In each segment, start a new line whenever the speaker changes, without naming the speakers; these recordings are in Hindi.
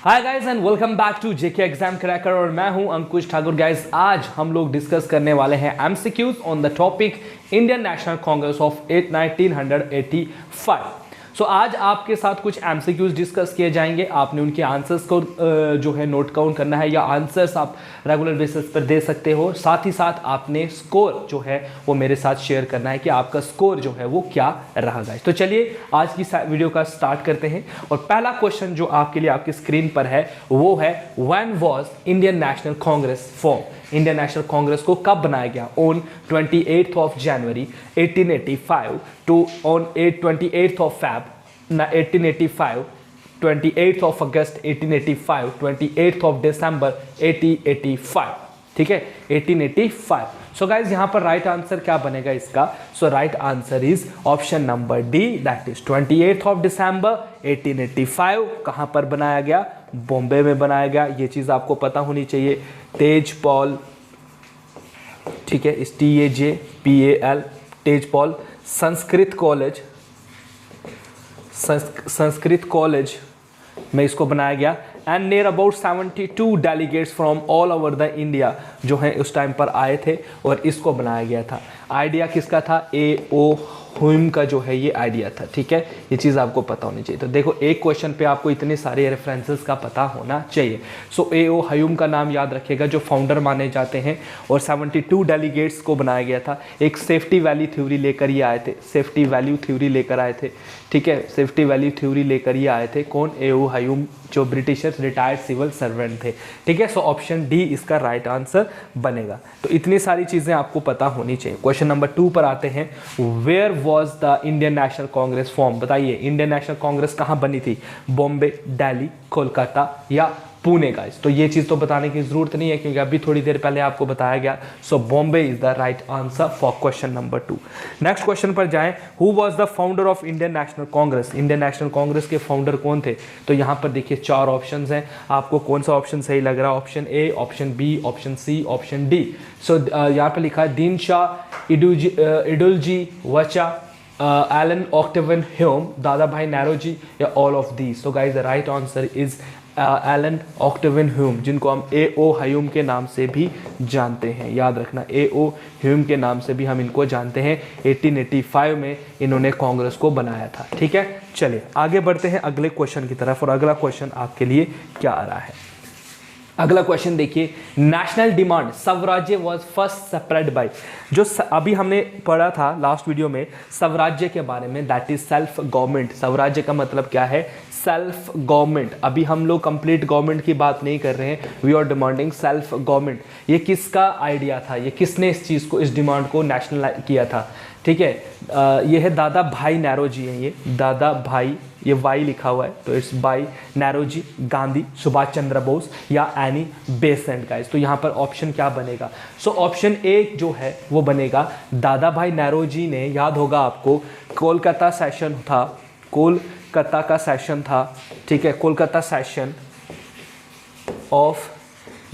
Hi guys and welcome back to JK exam cracker और मैं हूं अंकुश ठाकुर। गाइस आज हम लोग डिस्कस करने वाले हैं MCQs on the topic Indian national Congress of 1985। सो आज आपके साथ कुछ एमसीक्यूज डिस्कस किए जाएंगे। आपने उनके आंसर्स को जो है नोट डाउन करना है या आंसर्स आप रेगुलर बेसिस पर दे सकते हो। साथ ही साथ आपने स्कोर जो है वो मेरे साथ शेयर करना है कि आपका स्कोर जो है वो क्या रहा। गाइस तो चलिए आज की वीडियो का स्टार्ट करते हैं और पहला क्वेश्चन जो आपके लिए आपकी स्क्रीन पर है वो है when was Indian national Congress form. Indian national Congress को कब बनाया गया? On 28th of January 1885 to on 28th of Feb 1885, 28th of August 1885, 28th of December 1885। ठीक है, 1885। सो गाइज यहाँ पर राइट आंसर क्या बनेगा इसका? So right answer is option number D, that is 28th of December 1885। कहाँ पर बनाया गया? बॉम्बे में बनाया गया। ये चीज आपको पता होनी चाहिए। तेजपाल, ठीक है, TAJPAL, तेजपाल संस्कृत कॉलेज में इसको बनाया गया। And near about 72 delegates from all over the India जो है उस टाइम पर आए थे और इसको बनाया गया था। आइडिया किसका था? A.O. ह्यूम का जो है ये आइडिया था। ठीक है, ये चीज़ आपको पता होनी चाहिए। तो देखो एक क्वेश्चन पे आपको इतने सारे रेफरेंसेस का पता होना चाहिए। सो A.O. ह्यूम का नाम याद रखिएगा जो फाउंडर माने जाते हैं और 72 डेलीगेट्स को बनाया गया था। एक सेफ्टी वैल्यू थ्योरी लेकर ये आए थे। सेफ्टी वैल्यू थ्योरी लेकर आए थे। ठीक है, सेफ्टी वैल्यू थ्योरी लेकर ये आए थे। कौन? A.O. ह्यूम जो ब्रिटिशर्स रिटायर्ड सिविल सर्वेंट थे। ठीक है, सो ऑप्शन डी इसका राइट आंसर बनेगा। तो इतनी सारी चीज़ें आपको पता होनी चाहिए। क्वेश्चन नंबर 2 पर आते हैं। Where was the Indian national Congress form? बताइए इंडियन नेशनल कांग्रेस कहाँ बनी थी? बॉम्बे, दिल्ली, कोलकाता या पुणे? गाइस तो ये चीज़ तो बताने की जरूरत नहीं है क्योंकि अभी थोड़ी देर पहले आपको बताया गया। So Bombay is the right answer for question number 2। Next question पर जाएं। Who was the founder of Indian national Congress? Indian national Congress के फाउंडर कौन थे? तो यहाँ पर देखिए 4 ऑप्शंस हैं। आपको कौन सा ऑप्शन सही लग रहा है? Option A, option B, option C, option D. So यहाँ पर लिखा है दीन शाह, इडुलजी वचा, एलन ऑक्टेवियन ह्यूम, दादा भाई नौरोजी या all of these. So guys the right answer is Allan Octavian Hume, जिनको हम A.O. ह्यूम के नाम से भी जानते हैं। याद रखना A.O. ह्यूम के नाम से भी हम इनको जानते हैं। 1885 में इन्होंने कांग्रेस को बनाया था। ठीक है, चलिए आगे बढ़ते हैं अगले क्वेश्चन की तरफ और अगला क्वेश्चन आपके लिए क्या आ रहा है? अगला क्वेश्चन देखिए। नेशनल डिमांड स्वराज्य वाज फर्स्ट स्प्रेड बाय, जो अभी हमने पढ़ा था लास्ट वीडियो में स्वराज्य के बारे में, दैट इज सेल्फ गवर्नमेंट। स्वराज्य का मतलब क्या है? Self government. अभी हम लोग कंप्लीट गवर्नमेंट की बात नहीं कर रहे हैं, we are demanding self government. ये किसका आइडिया था? ये किसने इस चीज़ को, इस डिमांड को नेशनल किया था? ठीक है, ये है दादा भाई नौरोजी हैं। ये दादा भाई, ये वाई लिखा हुआ है तो इट्स बाई नौरोजी, गांधी, सुभाष चंद्र बोस या एनी बेसेंट। गाइस तो यहाँ पर ऑप्शन क्या बनेगा? सो ऑप्शन ए जो है वो बनेगा दादा भाई नौरोजी ने, याद होगा आपको, कोलकाता सेशन था, कोलकाता का सेशन था। ठीक है, कोलकाता सेशन ऑफ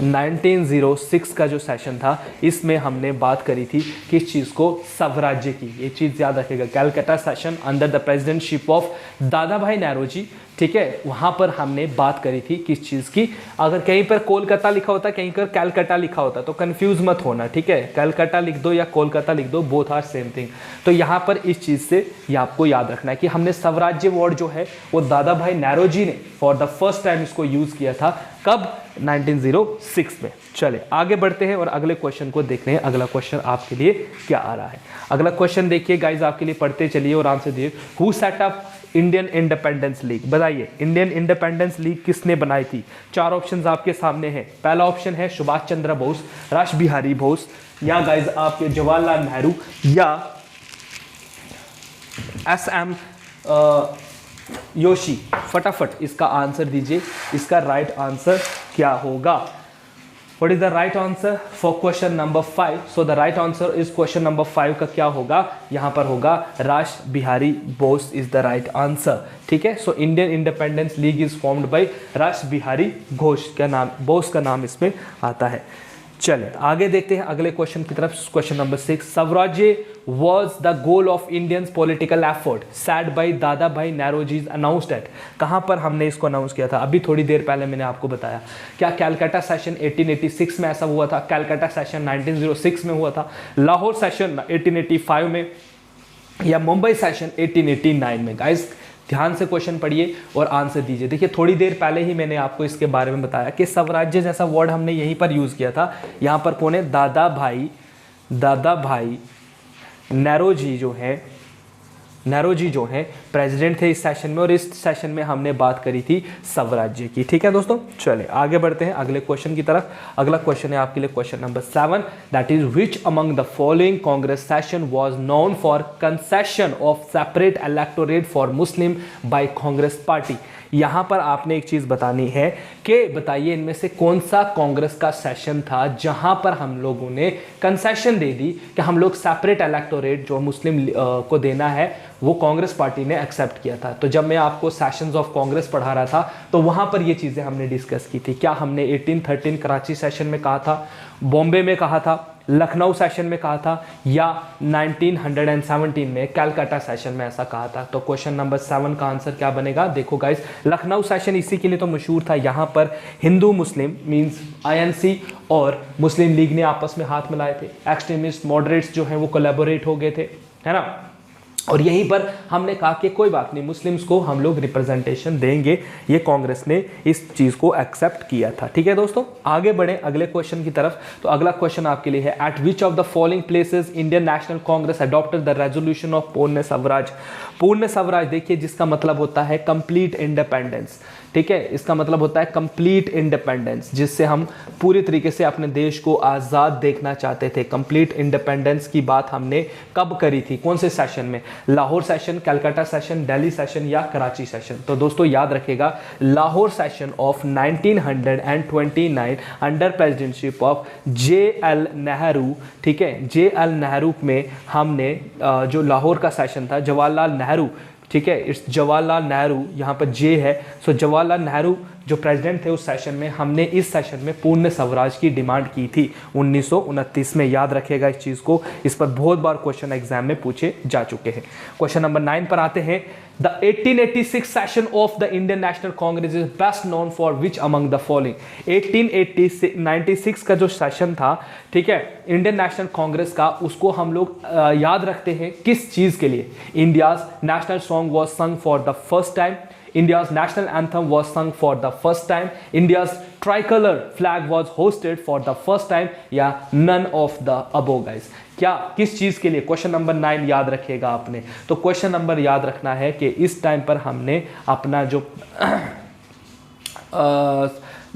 1906 का जो सेशन था इसमें हमने बात करी थी किस चीज़ को? स्वराज्य की। ये चीज़ याद रखिएगा, Calcutta session under the presidentship of दादा भाई नौरोजी। ठीक है, वहाँ पर हमने बात करी थी किस चीज़ की? अगर कहीं पर कोलकाता लिखा होता, कहीं पर कैलकाटा लिखा होता तो कंफ्यूज मत होना। ठीक है, कैलकाटा लिख दो या कोलकाता लिख दो, बोथ आर सेम थिंग। तो यहाँ पर इस चीज़ से ये आपको याद रखना है कि हमने स्वराज्य वर्ड जो है वो दादा भाई नौरोजी ने फॉर द फर्स्ट टाइम इसको यूज़ किया था। कब? 1906 में। चले आगे बढ़ते हैं और अगले क्वेश्चन को देखते हैं। अगला क्वेश्चन आपके लिए क्या आ रहा है? अगला क्वेश्चन देखिए गाइज, आपके लिए पढ़ते चलिए और आंसर दिए। Who set up Indian independence league? बताइए इंडियन इंडिपेंडेंस लीग किसने बनाई थी? 4 ऑप्शंस आपके सामने हैं। पहला ऑप्शन है सुभाष चंद्र बोस, रास बिहारी बोस या गाइज आपके जवाहरलाल नेहरू या S.M. योशी। फटाफट इसका आंसर दीजिए। इसका राइट आंसर क्या होगा? What is the right answer for question number 5? So the right answer is question number 5 का क्या होगा? यहाँ पर होगा रास Bihari Bose is the right answer। ठीक है, so Indian Independence League is formed by रास बिहारी घोष का नाम, बोस का नाम इसमें आता है। चले आगे देखते हैं अगले क्वेश्चन की तरफ। क्वेश्चन नंबर 6, स्वराज्य was the goal of Indians political effort set by Dadabhai Naoroji announced eight. कहाँ पर हमने इसको अनाउंस किया था? अभी थोड़ी देर पहले मैंने आपको बताया। क्या कैलकाटा सेशन 1886 में ऐसा हुआ था? कैलकाटा सेशन 1906 में हुआ था? लाहौर सेशन 1885 में? या मुंबई सेशन 1889 में? गाइस ध्यान से क्वेश्चन पढ़िए और आंसर दीजिए। देखिए थोड़ी देर पहले ही मैंने आपको इसके बारे में बताया कि स्वराज्य जैसा वर्ड हमने यहीं पर यूज़ किया था। यहाँ पर कौन है? दादा भाई नौरोजी जो है प्रेसिडेंट थे इस सेशन में, और इस सेशन में हमने बात करी थी स्वराज्य की। ठीक है दोस्तों, चले आगे बढ़ते हैं अगले क्वेश्चन की तरफ। अगला क्वेश्चन है आपके लिए question number 7, that is which among the following Congress session was known for concession of separate electorate for Muslim by Congress party. यहाँ पर आपने एक चीज़ बतानी है कि बताइए इनमें से कौन सा कांग्रेस का सेशन था जहाँ पर हम लोगों ने कंसेशन दे दी कि हम लोग सेपरेट इलेक्टोरेट जो मुस्लिम को देना है वो कांग्रेस पार्टी ने एक्सेप्ट किया था। तो जब मैं आपको सेशंस ऑफ कांग्रेस पढ़ा रहा था तो वहाँ पर ये चीज़ें हमने डिस्कस की थी। क्या हमने 1813 कराची सेशन में कहा था, बॉम्बे में कहा था, लखनऊ सेशन में कहा था, या 1917 में कैलकाटा सेशन में ऐसा कहा था? तो क्वेश्चन नंबर 7 का आंसर क्या बनेगा? देखो गाइस, लखनऊ सेशन इसी के लिए तो मशहूर था। यहाँ पर हिंदू मुस्लिम मींस आईएनसी और मुस्लिम लीग ने आपस में हाथ मिलाए थे। एक्सट्रीमिस्ट मॉडरेट्स जो हैं वो कोलैबोरेट हो गए थे, है ना। और यहीं पर हमने कहा कि कोई बात नहीं, मुस्लिम्स को हम लोग रिप्रेजेंटेशन देंगे। ये कांग्रेस ने इस चीज़ को एक्सेप्ट किया था। ठीक है दोस्तों, आगे बढ़ें अगले क्वेश्चन की तरफ। तो अगला क्वेश्चन आपके लिए है, eight which of the following places Indian national Congress adopted the resolution of पूर्ण स्वराज। पूर्ण स्वराज देखिए जिसका मतलब होता है कंप्लीट इंडिपेंडेंस। ठीक है, इसका मतलब होता है कंप्लीट इंडिपेंडेंस, जिससे हम पूरी तरीके से अपने देश को आज़ाद देखना चाहते थे। कंप्लीट इंडिपेंडेंस की बात हमने कब करी थी? कौन से सेशन में? Lahore session, Calcutta session, Delhi session या कराची सेशन? तो दोस्तों याद रखेगा, Lahore session of 1929 under presidentship of JL Nehru. ठीक है, JL नेहरू में हमने जो लाहौर का सेशन था, जवाहरलाल नेहरू, ठीक है, इट्स जवाहरलाल नेहरू, यहाँ पर जे है, सो जवाहरलाल नेहरू जो प्रेसिडेंट थे उस सेशन में हमने इस सेशन में पूर्ण स्वराज की डिमांड की थी 1929 में। याद रखेगा इस चीज़ को, इस पर बहुत बार क्वेश्चन एग्जाम में पूछे जा चुके हैं। क्वेश्चन नंबर 9 पर आते हैं। The 1886 session of the Indian national Congress is best known for which among the following. 1896 का जो सेशन था, ठीक है, इंडियन नेशनल कांग्रेस का, उसको हम लोग याद रखते हैं किस चीज़ के लिए? India's national song was sung for the first time, India's national anthem was sung for the first time, India's tricolor flag was hosted for the first time, या none of the above guys। क्या किस चीज़ के लिए? क्वेश्चन नंबर 9 याद रखिएगा आपने। तो क्वेश्चन नंबर याद रखना है कि इस टाइम पर हमने अपना जो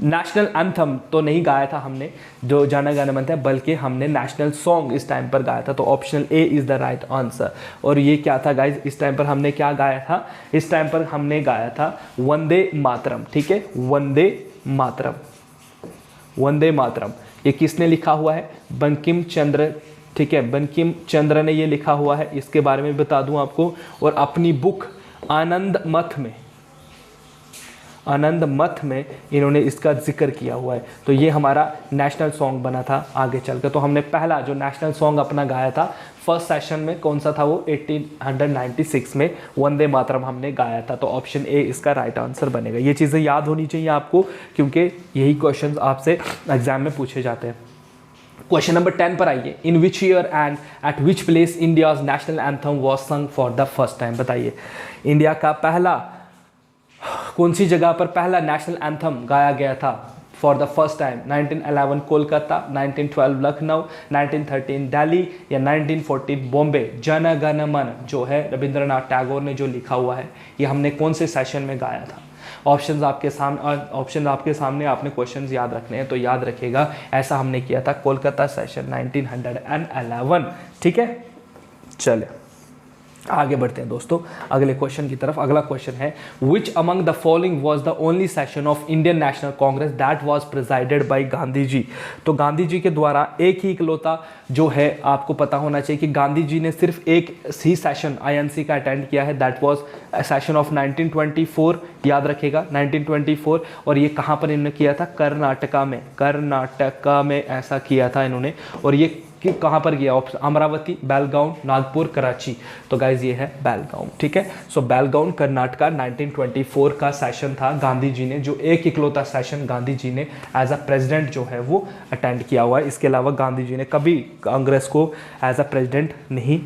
नेशनल एंथम तो नहीं गाया था हमने, जो जाना गाना मन था, बल्कि हमने नेशनल सॉन्ग इस टाइम पर गाया था। तो optional A is the right answer. और ये क्या था गाइज? इस टाइम पर हमने क्या गाया था? इस टाइम पर हमने गाया था वंदे मातरम। ठीक है, वंदे मातरम, वंदे मातरम। ये किसने लिखा हुआ है? बंकिम चंद्र। ठीक है, बंकिम चंद्र ने ये लिखा हुआ है। इसके बारे में बता दूं आपको। और अपनी बुक आनंद मथ में इन्होंने इसका जिक्र किया हुआ है। तो ये हमारा नेशनल सॉन्ग बना था आगे चलकर। तो हमने पहला जो नेशनल सॉन्ग अपना गाया था फर्स्ट सेशन में, कौन सा था वो? 1896 में वंदे मातरम हमने गाया था। तो ऑप्शन ए इसका राइट आंसर बनेगा। ये चीज़ें याद होनी चाहिए आपको, क्योंकि यही क्वेश्चन आपसे एग्जाम में पूछे जाते हैं। क्वेश्चन नंबर 10 पर आइए। In which year and at which place India's national anthem was sung for the first time. बताइए, इंडिया का पहला कौन सी जगह पर पहला नेशनल एंथम गाया गया था for the first time? 1911 Kolkata, 1912 Lucknow, 1913 Delhi या 1914 बॉम्बे। जन गण मन जो है रविंद्रनाथ टैगोर ने जो लिखा हुआ है, ये हमने कौन से सेशन में गाया था? ऑप्शन आपके सामने आपने क्वेश्चंस याद रखने हैं। तो याद रखिएगा, ऐसा हमने किया था कोलकाता सेशन 1911। ठीक है, चले आगे बढ़ते हैं दोस्तों अगले क्वेश्चन की तरफ। अगला क्वेश्चन है which among the following was the only session of Indian national Congress that was presided by Gandhi ji. तो गांधी जी के द्वारा एक ही इकलौता जो है, आपको पता होना चाहिए कि गांधी जी ने सिर्फ एक ही सेशन आईएनसी का अटेंड किया है, दैट वाज सेशन ऑफ 1924, याद रखेगा 1924। और ये कहाँ पर इन्होंने किया था? कर्नाटका में ऐसा किया था इन्होंने। और ये कि कहाँ पर गया? अमरावती, बेलगांव, नागपुर, कराची। तो गाइज ये है बेलगांव, ठीक है। सो बेलगांव कर्नाटका 1924 का सेशन था गांधी जी ने, जो एक इकलौता सेशन गांधी जी ने एज अ प्रेसिडेंट जो है वो अटेंड किया हुआ है। इसके अलावा गांधी जी ने कभी कांग्रेस को एज अ प्रेसिडेंट नहीं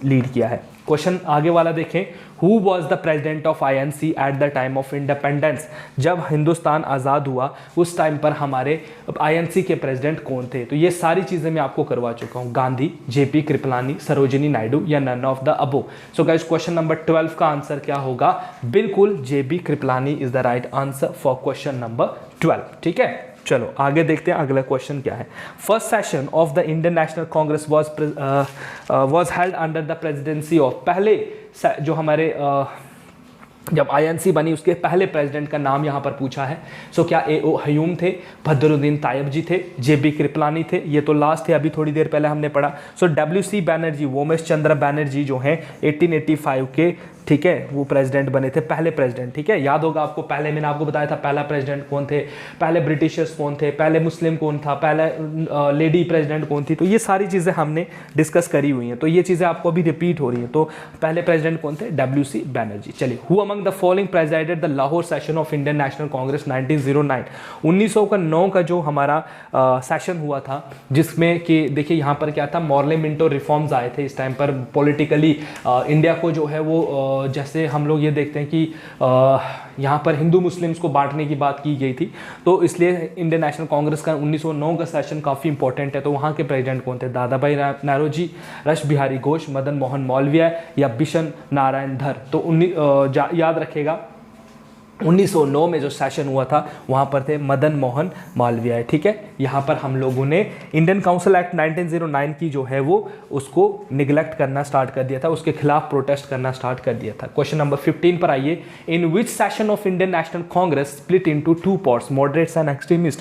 लीड किया है। क्वेश्चन आगे वाला देखें, who was the president of INC at the time of independence. जब हिंदुस्तान आज़ाद हुआ उस टाइम पर हमारे आईएनसी के प्रेसिडेंट कौन थे? तो ये सारी चीज़ें मैं आपको करवा चुका हूँ, गांधी, जेपी कृपलानी, सरोजिनी नायडू या none of the above. So guys question number 12 का आंसर क्या होगा? बिल्कुल JB Kripalani is the right answer for question number 12, ठीक है। चलो आगे देखते हैं अगला क्वेश्चन क्या है। First session of the Indian national Congress was held under the presidency of. पहले जो हमारे जब आईएनसी बनी उसके पहले प्रेसिडेंट का नाम यहाँ पर पूछा है। सो क्या ए.ओ. हयूम थे, बदरुद्दीन तायब जी थे, जेबी कृपलानी थे, ये तो लास्ट थे, अभी थोड़ी देर पहले हमने पढ़ा। सो डब्ल्यू.सी. बैनर्जी, वोमेश चंद्र बैनर्जी जो हैं 1885 के, ठीक है, वो प्रेसिडेंट बने थे, पहले प्रेसिडेंट, ठीक है। याद होगा आपको, पहले मैंने आपको बताया था पहला प्रेसिडेंट कौन थे, पहले ब्रिटिशर्स कौन थे, पहले मुस्लिम कौन था, पहले लेडी प्रेसिडेंट कौन थी। तो ये सारी चीज़ें हमने डिस्कस करी हुई हैं, तो ये चीज़ें आपको अभी रिपीट हो रही हैं। तो पहले प्रेसिडेंट कौन थे? डब्ल्यू.सी. बैनर्जी। चलिए, who among the following presidented the Lahore session of Indian national Congress 1909। 1909 का जो हमारा सेशन हुआ था, जिसमें कि देखिए यहाँ पर क्या था, मॉर्ले मिंटो रिफॉर्म्स आए थे इस टाइम पर। पॉलिटिकली इंडिया को जो है वो जैसे हम लोग ये देखते हैं कि यहाँ पर हिंदू मुस्लिम्स को बांटने की बात की गई थी, तो इसलिए इंडियन नेशनल कांग्रेस का 1909 का सेशन काफ़ी इंपॉर्टेंट है। तो वहाँ के प्रेसिडेंट कौन थे? दादा भाई नौरोजी, रश बिहारी घोष, मदन मोहन मालवीय या बिशन नारायण धर। तो याद रखेगा 1909 में जो सेशन हुआ था वहाँ पर थे मदन मोहन मालवीय, ठीक है। यहाँ पर हम लोगों ने इंडियन काउंसिल एक्ट 1909 की जो है वो उसको निगलेक्ट करना स्टार्ट कर दिया था, उसके खिलाफ प्रोटेस्ट करना स्टार्ट कर दिया था। क्वेश्चन नंबर 15 पर आइए, in which session of Indian national Congress split into two parts, moderates and extremist.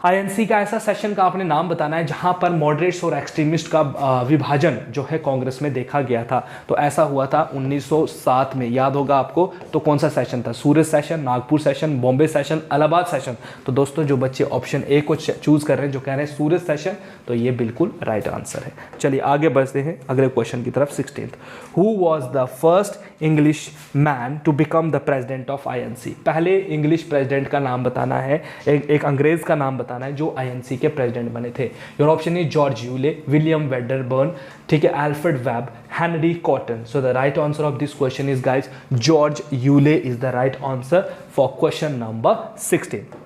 INC का ऐसा सेशन का आपने नाम बताना है जहां पर मॉडरेट्स और एक्सट्रीमिस्ट का विभाजन जो है कांग्रेस में देखा गया था। तो ऐसा हुआ था 1907 में, याद होगा आपको। तो कौन सा सेशन था? Surat session, Nagpur session, Bombay session, Allahabad session. तो दोस्तों जो बच्चे ऑप्शन ए को चूज कर रहे हैं, जो कह रहे हैं सूरत सेशन, तो ये बिल्कुल राइट आंसर है। चलिए आगे बढ़ते हैं अगले क्वेश्चन की तरफ। 16th, who was the first English man to become the president of INC. पहले इंग्लिश प्रेसिडेंट का नाम बताना है, एक अंग्रेज का नाम है जो आईएनसी के प्रेसिडेंट बने थे। योर ऑप्शन है जॉर्ज यूले, विलियम वेडरबर्न, ठीक है, Alfred Webb, Henry Cotton. So the right answer of this question is guys George Yule is the right answer for question number 16।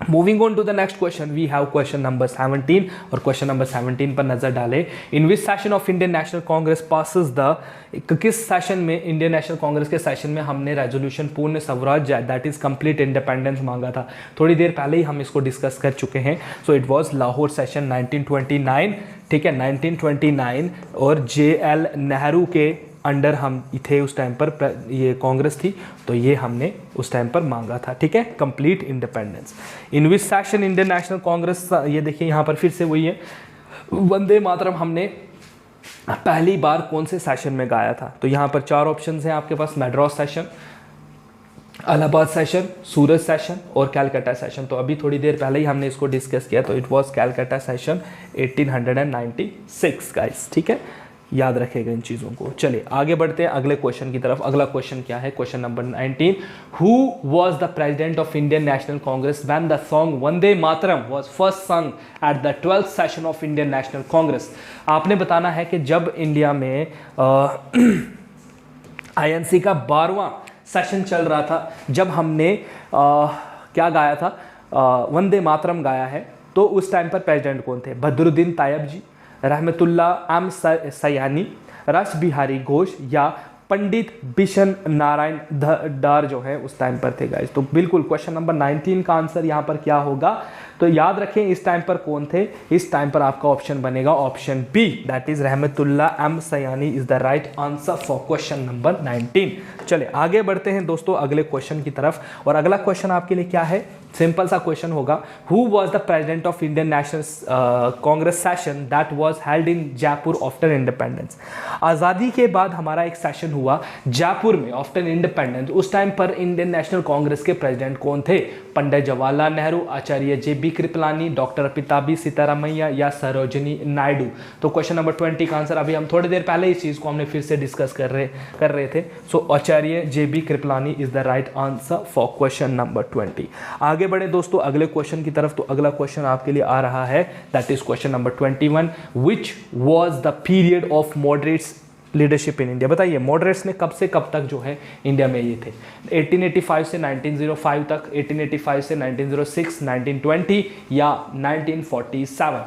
Moving on to the next question, we have question number 17। और क्वेश्चन नंबर 17 पर नजर डालें, in which session of Indian national Congress passes the, किस सेशन में, इंडियन नेशनल कांग्रेस के सेशन में हमने रेजोल्यूशन पूर्ण स्वराज्य दैट इज कंप्लीट इंडिपेंडेंस मांगा था। थोड़ी देर पहले ही हम इसको डिस्कस कर चुके हैं। So it was Lahore session 1929, ठीक है, 1929। और JL नेहरू के अंडर हम थे उस टाइम पर, ये कांग्रेस थी, तो ये हमने उस टाइम पर मांगा था, ठीक है, complete independence. In which session Indian national Congress, ये देखिए यहाँ पर फिर से वही है, वंदे मातरम हमने पहली बार कौन से सेशन में गाया था? तो यहाँ पर 4 ऑप्शन हैं आपके पास, मद्रास सेशन, इलाहाबाद सेशन, सूरत सेशन और कैलकाटा सेशन। तो अभी थोड़ी देर पहले ही हमने इसको डिस्कस किया, तो it was Calcutta session 1896 guys, ठीक है, याद रखेगा इन चीज़ों को। चलिए आगे बढ़ते हैं अगले क्वेश्चन की तरफ। अगला क्वेश्चन क्या है? Question number 19, who was the president of Indian national Congress when the song Vande Mataram was first sung at the 12th session of Indian national Congress. आपने बताना है कि जब इंडिया में आईएनसी का 12वां सेशन चल रहा था, जब हमने क्या गाया था? वंदे मातरम गाया है। तो उस टाइम पर प्रेसिडेंट कौन थे? बदरुद्दीन तायब जी, रहमतुल्लाह एम सयानी, रास बिहारी घोष या पंडित बिशन नारायण डार जो है उस टाइम पर थे गाइस। तो बिल्कुल क्वेश्चन नंबर 19 का आंसर यहाँ पर क्या होगा, तो याद रखें इस टाइम पर कौन थे, इस टाइम पर आपका ऑप्शन बनेगा option B, that is Rahimtulla M Sayani is the right answer for question number 19। चले आगे बढ़ते हैं दोस्तों अगले क्वेश्चन की तरफ, और अगला क्वेश्चन आपके लिए क्या है, सिंपल सा क्वेश्चन होगा, who was the president of Indian national Congress session that was held in Jaipur after independence. आज़ादी के बाद हमारा एक सेशन हुआ जयपुर में आफ्टर इंडिपेंडेंस, उस टाइम पर इंडियन नेशनल कांग्रेस के प्रेसिडेंट कौन थे, पंडित जवाहरलाल नेहरू, आचार्य जे.बी. कृपलानी, डॉक्टर पिताम्बी सीतारामैया या सरोजिनी नायडू। तो क्वेश्चन नंबर 20 का आंसर, अभी हम थोड़ी देर पहले इस चीज़ को हमने फिर से डिस्कस कर रहे थे, so Acharya JB. Kripalani is the right answer for question number 20। आगे बढ़े दोस्तों अगले क्वेश्चन की तरफ, तो अगला क्वेश्चन आपके लिए आ रहा है, that is question number 21, which was the period of moderates leadership in India. बताइए मॉडरेट्स ने कब से कब तक जो है इंडिया में ये थे, 1885 से 1905 तक, 1885 से 1906, 1920 या 1947।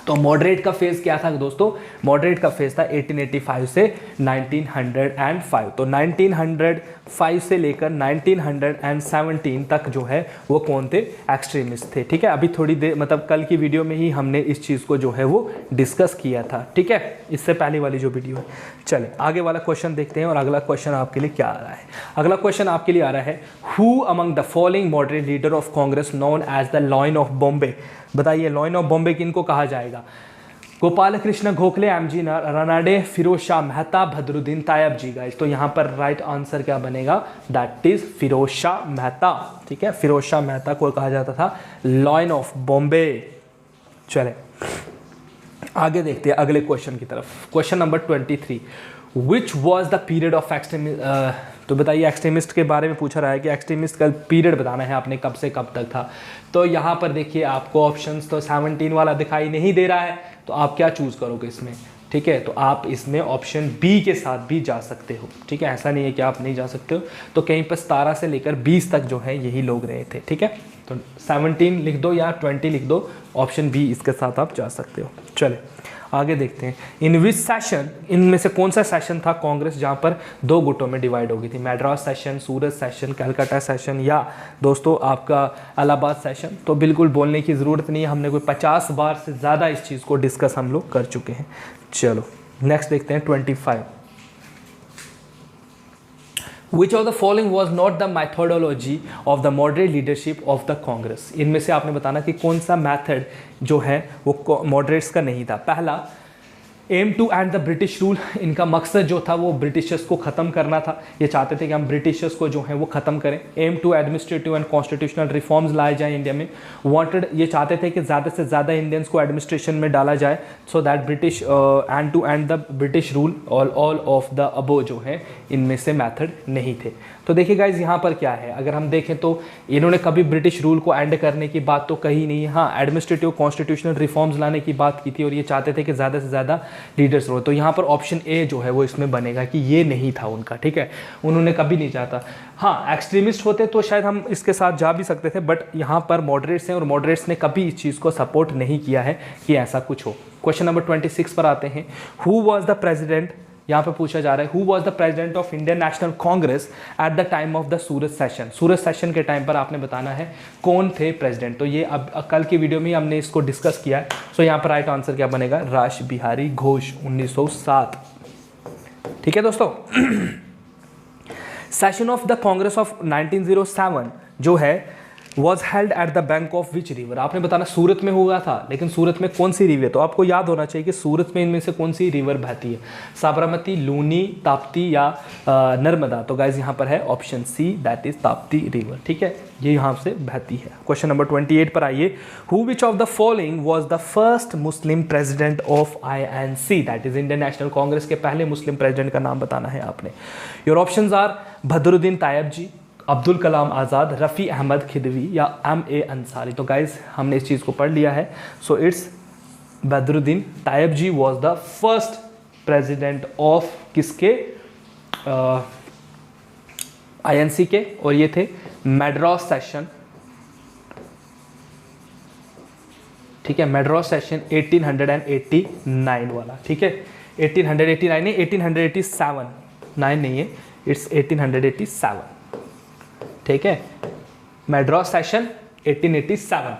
तो मॉडरेट का फेज क्या था दोस्तों, मॉडरेट का फेज था 1885 से 1905। तो 1905 से लेकर 1917 तक जो है वो कौन थे, एक्सट्रीमिस्ट थे। ठीक है, अभी थोड़ी देर मतलब कल की वीडियो में ही हमने इस चीज़ को जो है वो डिस्कस किया था। ठीक है, इससे पहले वाली जो वीडियो है। चले आगे वाला क्वेश्चन देखते हैं, और अगला क्वेश्चन आपके लिए क्या आ रहा है, अगला क्वेश्चन आपके लिए आ रहा है, who among the following moderate leader of Congress known as the lion of Bombay. बताइए लॉयन ऑफ बॉम्बे किनको कहा जाएगा, गोपाल कृष्ण गोखले, एम.जी. रानाडे, फिरोज शाह मेहता, बदरुद्दीन तायब जी। गाइस तो यहाँ पर राइट आंसर क्या बनेगा, दैट इज फिरोज शाह मेहता। ठीक है, फिरोज शाह मेहता को कहा जाता था लॉयन ऑफ बॉम्बे। चले आगे देखते हैं अगले क्वेश्चन की तरफ, question number 23, which was the period of extremist. तो बताइए एक्सट्रीमिस्ट के बारे में पूछा रहा है कि एक्सट्रीमिस्ट का पीरियड बताना है आपने, कब से कब तक था। तो यहाँ पर देखिए आपको ऑप्शंस तो 17 वाला दिखाई नहीं दे रहा है, तो आप क्या चूज़ करोगे इसमें। ठीक है, तो आप इसमें ऑप्शन बी के साथ भी जा सकते हो। ठीक है, ऐसा नहीं है कि आप नहीं जा सकते हो, तो कहीं पर 17 से लेकर 20 तक जो है यही लोग रहे थे। ठीक है, तो 17 लिख दो या 20 लिख दो, ऑप्शन बी इसके साथ आप जा सकते हो। चले आगे देखते हैं, इन विच सेशन, इनमें से कौन सा सेशन था कांग्रेस जहाँ पर दो गुटों में डिवाइड हो गई थी, मैड्रास सेशन, सूरत सेशन, कलकत्ता सेशन या दोस्तों आपका इलाहाबाद सेशन। तो बिल्कुल बोलने की ज़रूरत नहीं है, हमने कोई 50 बार से ज़्यादा इस चीज़ को डिस्कस हम लोग कर चुके हैं। चलो नेक्स्ट देखते हैं 25, Which of the following was not the methodology of the moderate leadership of the Congress? इनमें से आपने बताना कि कौन सा मेथड जो है वो मॉडरेट्स का नहीं था। पहला, aim to end the British rule, इनका मकसद जो था वो ब्रिटिशर्स को ख़त्म करना था। ये चाहते थे कि हम ब्रिटिशर्स को जो है वो ख़त्म करें। Aim to administrative and constitutional reforms लाए जाएं इंडिया में। वांटेड, ये चाहते थे कि ज़्यादा से ज़्यादा इंडियंस को एडमिनिस्ट्रेशन में डाला जाए, so that British and to end the British rule, all of the above जो है इनमें से मैथड नहीं थे। तो देखिए गाइज यहाँ पर क्या है, अगर हम देखें तो इन्होंने कभी ब्रिटिश रूल को एंड करने की बात तो कही नहीं। हाँ, एडमिनिस्ट्रेटिव कॉन्स्टिट्यूशनल रिफॉर्म्स लाने की बात की थी, और ये चाहते थे कि ज़्यादा से ज़्यादा लीडर्स रहो। तो यहाँ पर ऑप्शन ए जो है वो इसमें बनेगा कि ये नहीं था उनका। ठीक है, उन्होंने कभी नहीं चाहता। हाँ, एक्सट्रीमिस्ट होते तो शायद हम इसके साथ जा भी सकते थे, बट यहाँ पर मॉडरेट्स हैं और मॉडरेट्स ने कभी इस चीज़ को सपोर्ट नहीं किया है कि ऐसा कुछ हो। क्वेश्चन नंबर 26 पर आते हैं, हु वॉज द प्रेजिडेंट, यहाँ पे पूछा जा रहा है who was the president of Indian national Congress at the time of the Surat session. Surat session के टाइम पर आपने बताना है कौन थे प्रेसिडेंट। तो ये अब कल की वीडियो में हमने इसको डिस्कस किया है। सो यहाँ पर राइट आंसर क्या बनेगा, रास बिहारी घोष 1907। ठीक है दोस्तों, session of the Congress of 1907 जो है was held at the bank of which river. आपने बताना सूरत में हुआ था, लेकिन सूरत में कौन सी रिवर, तो आपको याद होना चाहिए कि सूरत में इनमें से कौन सी रिवर बहती है, साबरमती, लूनी, ताप्ती या नर्मदा। तो गाइज यहाँ पर है option C, that is Tapti river. ठीक है, ये यहाँ से बहती है। क्वेश्चन नंबर 28 पर आइए, who which of the following was the first Muslim president of INC, that is Indian national Congress के पहले मुस्लिम प्रेसिडेंट का नाम बताना है आपने। योर ऑप्शंस आर बदरुद्दीन तायब जी, अब्दुल कलाम आज़ाद, रफ़ी अहमद खिदवी या M.A. अंसारी। तो गाइज़ हमने इस चीज़ को पढ़ लिया है। So it's Badruddin तायब ji was the first president of किसके, INC के, और ये थे मैड्रास सेशन। ठीक है, मैड्रास सेशन 1889 वाला। ठीक है, 1889 नहीं 1887, 9 नहीं है, इट्स 1887। ठीक है, मैड्रास सेशन 1887।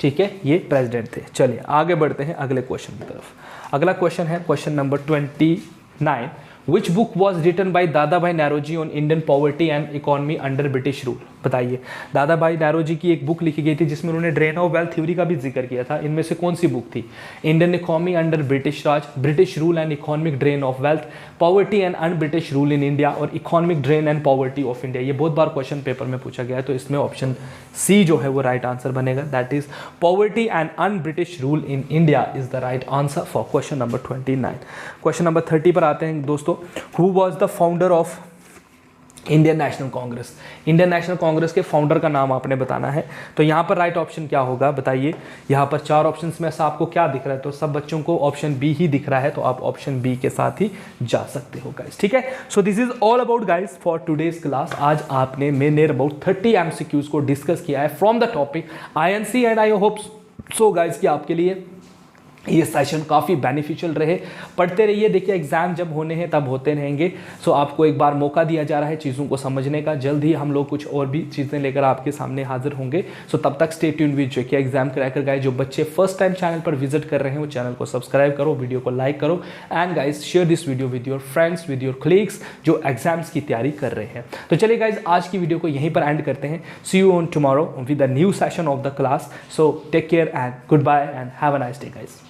ठीक है, ये प्रेसिडेंट थे। चलिए आगे बढ़ते हैं अगले क्वेश्चन की तरफ। अगला क्वेश्चन है question number 29। Which book was written by Dadabhai Naoroji on Indian poverty and economy under British rule? बताइए, दादा भाई नौरोजी की एक बुक लिखी गई थी जिसमें उन्होंने ड्रेन ऑफ वेल्थ थ्योरी का भी जिक्र किया था। इनमें से कौन सी बुक थी? Indian economy under British Raj, British rule and economic drain of wealth, poverty and un British rule in India और economic drain and poverty of India. ये बहुत बार क्वेश्चन पेपर में पूछा गया है, तो इसमें ऑप्शन सी जो है वो राइट आंसर बनेगा, that is poverty and un British rule in India is the right answer for question number 29। Question number 30 पर आते हैं दोस्तों। Who was the founder of Indian national Congress? Indian national Congress के फाउंडर का नाम आपने बताना है। तो यहाँ पर राइट ऑप्शन क्या होगा बताइए। यहाँ पर 4 ऑप्शंस में से आपको क्या दिख रहा है? तो सब बच्चों को ऑप्शन बी ही दिख रहा है, तो आप ऑप्शन बी के साथ ही जा सकते हो गाइस। ठीक है, so this is all about guys for today's class. आज आपने नियर अबाउट 30 MCQs को डिस्कस किया है from the topic INC and I hope so guys कि आपके लिए ये सेशन काफ़ी बेनिफिशियल रहे। पढ़ते रहिए, देखिए एग्जाम जब होने हैं तब होते रहेंगे। सो आपको एक बार मौका दिया जा रहा है चीज़ों को समझने का। जल्द ही हम लोग कुछ और भी चीज़ें लेकर आपके सामने हाजिर होंगे। सो तब तक stay tuned with JK exam cracker guys. जो बच्चे फर्स्ट टाइम चैनल पर विजिट कर रहे हैं वो चैनल को सब्सक्राइब करो, वीडियो को लाइक करो and guys share this video with your friends, with your colleagues जो एग्जाम्स की तैयारी कर रहे हैं। तो चलिए गाइस, आज की वीडियो को यहीं पर एंड करते हैं। See you on tomorrow with a new session of the class. So take care and goodbye and have a nice day guys.